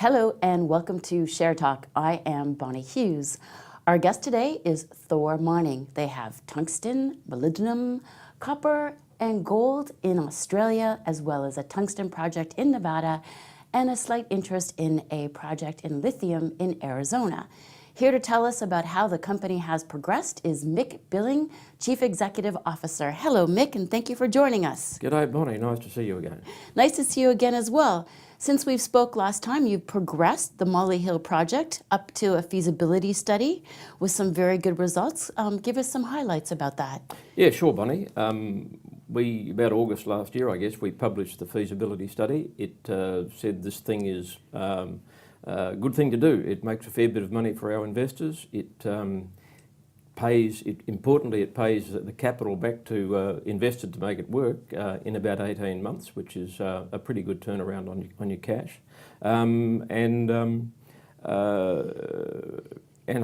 Hello and welcome to Share Talk. I am Bonnie Hughes. Our guest today is Thor Mining. They have tungsten, molybdenum, copper, and gold in Australia, as well as a tungsten project in Nevada and a slight interest in a project in lithium in Arizona. Here to tell us about how the company has progressed is Mick Billing, Chief Executive Officer. Hello, Mick, and thank you for joining us. G'day, Bonnie. Nice to see you again. Nice to see you again as well. Since we spoke last time, you've progressed the Molyhil project up to a feasibility study with some very good results. Give us some highlights about that. Yeah, sure, Bonnie. About August last year, I guess, we published the feasibility study. It said this thing is a good thing to do. It makes a fair bit of money for our investors. Importantly, it pays the capital back to invested to make it work in about 18 months, which is a pretty good turnaround on your cash. And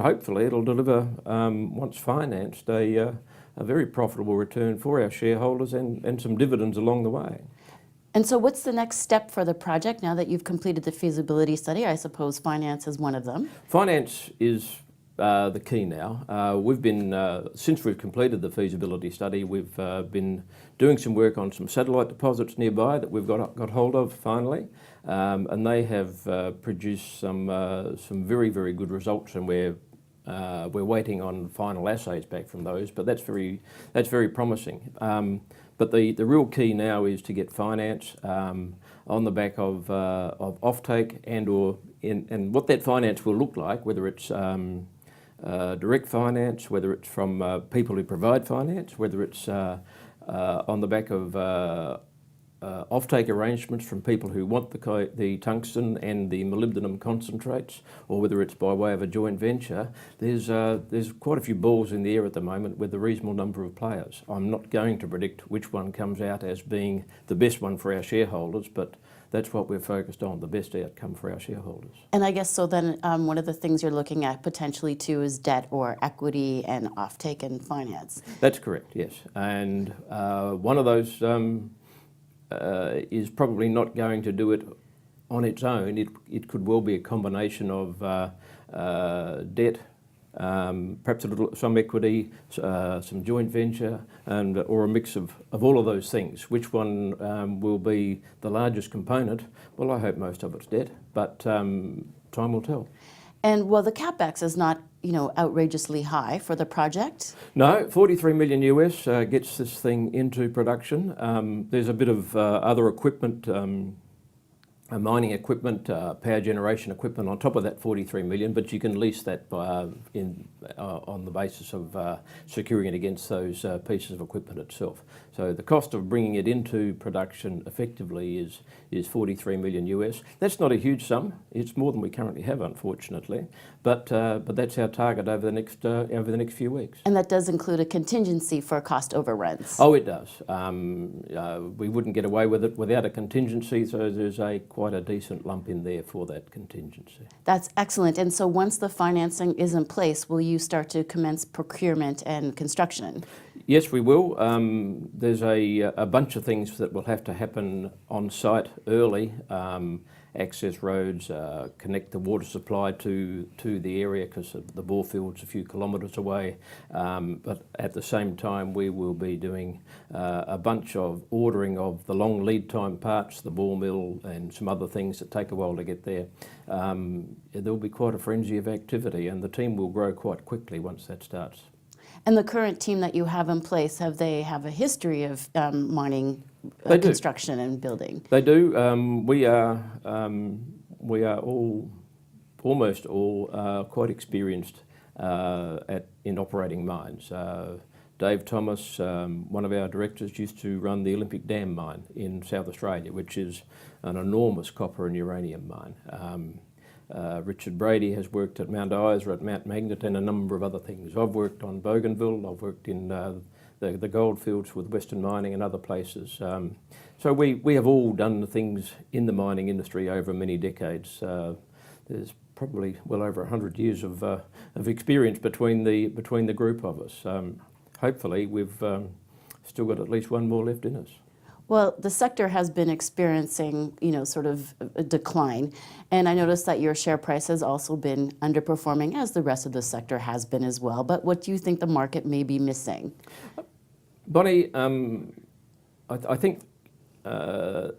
hopefully it'll deliver, once financed, a very profitable return for our shareholders and some dividends along the way. And so what's the next step for the project now that you've completed the feasibility study? I suppose finance is one of them. Finance is the key now. We've been, since we've completed the feasibility study, we've been doing some work on some satellite deposits nearby that we've got hold of finally, and they have produced some very, very good results, and we're waiting on final assays back from those, but that's very promising. But the real key now is to get finance on the back of offtake and what that finance will look like, whether it's direct finance, whether it's from people who provide finance, whether it's on the back of offtake arrangements from people who want the tungsten and the molybdenum concentrates, or whether it's by way of a joint venture. There's quite a few balls in the air at the moment with a reasonable number of players. I'm not going to predict which one comes out as being the best one for our shareholders, but that's what we're focused on, the best outcome for our shareholders. And I guess so then one of the things you're looking at potentially too is debt or equity and offtake and finance. That's correct, yes. And one of those is probably not going to do it on its own. It could well be a combination of debt, perhaps some equity, some joint venture, or a mix of all of those things. Which one will be the largest component? Well, I hope most of it's debt, but time will tell. And well, the capex is not, outrageously high for the project. No, 43 million US gets this thing into production. There's a bit of other equipment, mining equipment, power generation equipment on top of that 43 million, but you can lease that on the basis of securing it against those pieces of equipment itself. So the cost of bringing it into production effectively is 43 million US. That's not a huge sum. It's more than we currently have, unfortunately, but that's our target over the next few weeks. And that does include a contingency for cost overruns. Oh, it does. We wouldn't get away with it without a contingency, so there's quite a decent lump in there for that contingency. That's excellent. And so once the financing is in place, will you start to commence procurement and construction? Yes, we will. There's a bunch of things that will have to happen on site early. Access roads, connect the water supply to the area because the bore field's a few kilometres away. But at the same time, we will be doing a bunch of ordering of the long lead time parts, the ball mill and some other things that take a while to get there. There'll be quite a frenzy of activity, and the team will grow quite quickly once that starts. And the current team that you have in place, have a history of mining construction and building? They do. We are almost all quite experienced in operating mines. Dave Thomas, one of our directors, used to run the Olympic Dam mine in South Australia, which is an enormous copper and uranium mine. Richard Brady has worked at Mount Isa, at Mount Magnet, and a number of other things. I've worked on Bougainville, I've worked in the goldfields with Western Mining and other places. So we have all done the things in the mining industry over many decades. There's probably well over 100 years of experience between the group of us. Hopefully we've still got at least one more left in us. Well, the sector has been experiencing, sort of a decline. And I noticed that your share price has also been underperforming, as the rest of the sector has been as well. But what do you think the market may be missing? Bonnie, I think the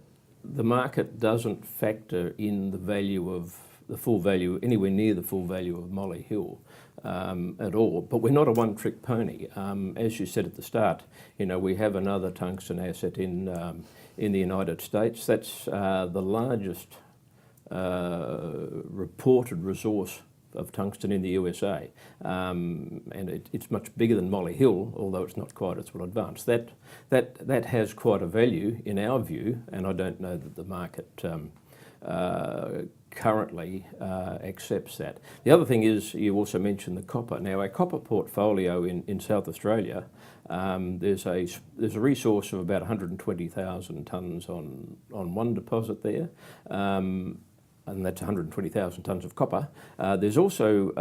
market doesn't factor in the value of the full value, anywhere near the full value of Molyhil at all. But we're not a one-trick pony. As you said at the start, we have another tungsten asset in the United States. That's the largest reported resource of tungsten in the USA, and it's much bigger than Molyhil, although it's not quite as well advanced. That has quite a value in our view, and I don't know that the market currently accepts that. The other thing is, you also mentioned the copper. Now, our copper portfolio in South Australia, there's a resource of about 120,000 tonnes on one deposit there. And that's 120,000 tonnes of copper. There's also,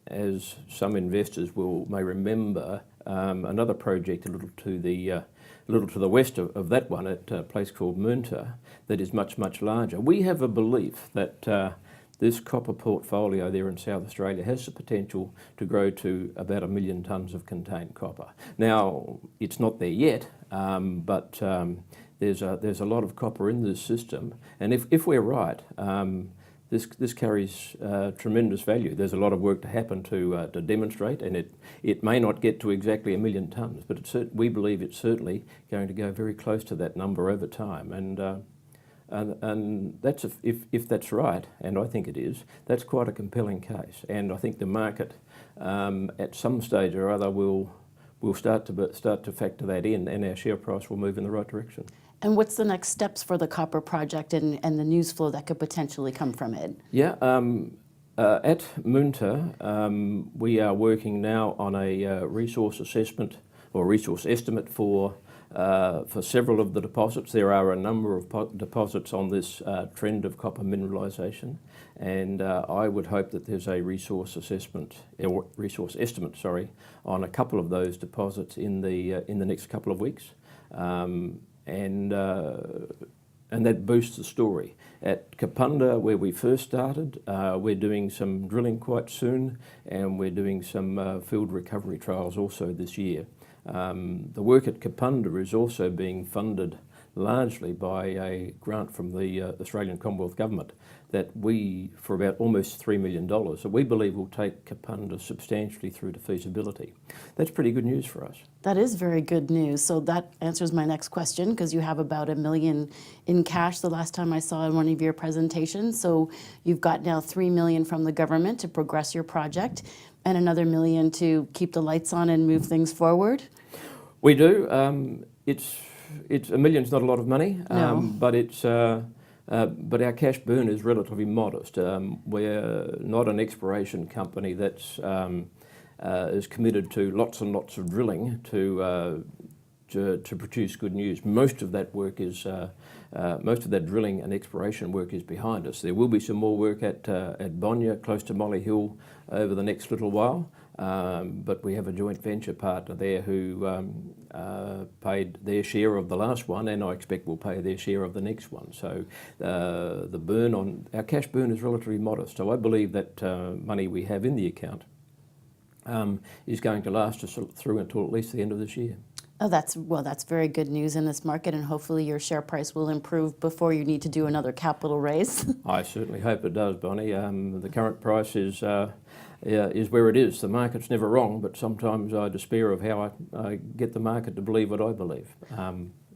as some investors may remember, another project a little to the west of that one at a place called Moonta that is much, much larger. We have a belief that this copper portfolio there in South Australia has the potential to grow to about 1 million tonnes of contained copper. Now, it's not there yet, but there's a lot of copper in this system, and if we're right, this carries tremendous value. There's a lot of work to happen to demonstrate, and it may not get to exactly 1 million tonnes, but we believe it's certainly going to go very close to that number over time, and that's if that's right, and I think it is. That's quite a compelling case, and I think the market at some stage or other will start to factor that in, and our share price will move in the right direction. And what's the next steps for the copper project and the news flow that could potentially come from it? Yeah, at Moonta, we are working now on a resource assessment or resource estimate for several of the deposits. There are a number of deposits on this trend of copper mineralisation, and I would hope that there's a resource estimate, on a couple of those deposits in the next couple of weeks. And that boosts the story. At Kapunda, where we first started, we're doing some drilling quite soon, and we're doing some field recovery trials also this year. The work at Kapunda is also being funded largely by a grant from the Australian Commonwealth Government for about almost $3 million, that we believe will take Kapunda substantially through to feasibility. That's pretty good news for us. That is very good news. So that answers my next question, because you have about $1 million in cash the last time I saw in one of your presentations. So you've got now $3 million from the government to progress your project, and another $1 million to keep the lights on and move things forward? We do. It's $1 million's not a lot of money, No. But our cash burn is relatively modest. We're not an exploration company that's is committed to lots and lots of drilling to produce good news. Most of that work is most of that drilling and exploration work is behind us. There will be some more work at Bonya, close to Molyhil, over the next little while. But we have a joint venture partner there who paid their share of the last one, and I expect will pay their share of the next one. So the burn on our cash burn is relatively modest. So I believe that money we have in the account is going to last us through until at least the end of this year. Oh, that's very good news in this market, and hopefully your share price will improve before you need to do another capital raise. I certainly hope it does, Bonnie. The current price is where it is. The market's never wrong, but sometimes I despair of how I get the market to believe what I believe.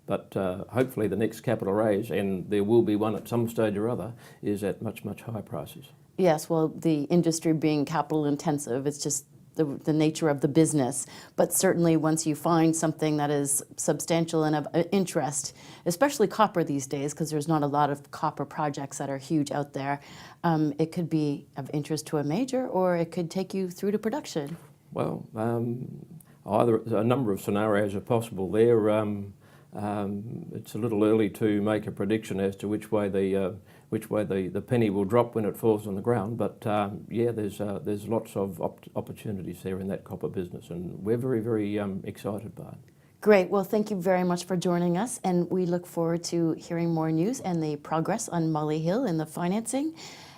But hopefully the next capital raise, and there will be one at some stage or other, is at much, much higher prices. Yes, well, the industry being capital intensive, it's just the nature of the business. But certainly once you find something that is substantial and of interest, especially copper these days, because there's not a lot of copper projects that are huge out there, it could be of interest to a major, or it could take you through to production. Well, either a number of scenarios are possible there. It's a little early to make a prediction as to which way the penny will drop when it falls on the ground, but yeah, there's lots of opportunities there in that copper business, and we're very, very excited by it. Great. Well, thank you very much for joining us, and we look forward to hearing more news and the progress on Molyhil and the financing,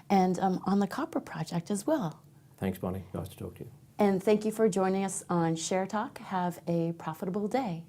and on the copper project as well. Thanks, Bonnie. Nice to talk to you. And thank you for joining us on Share Talk. Have a profitable day.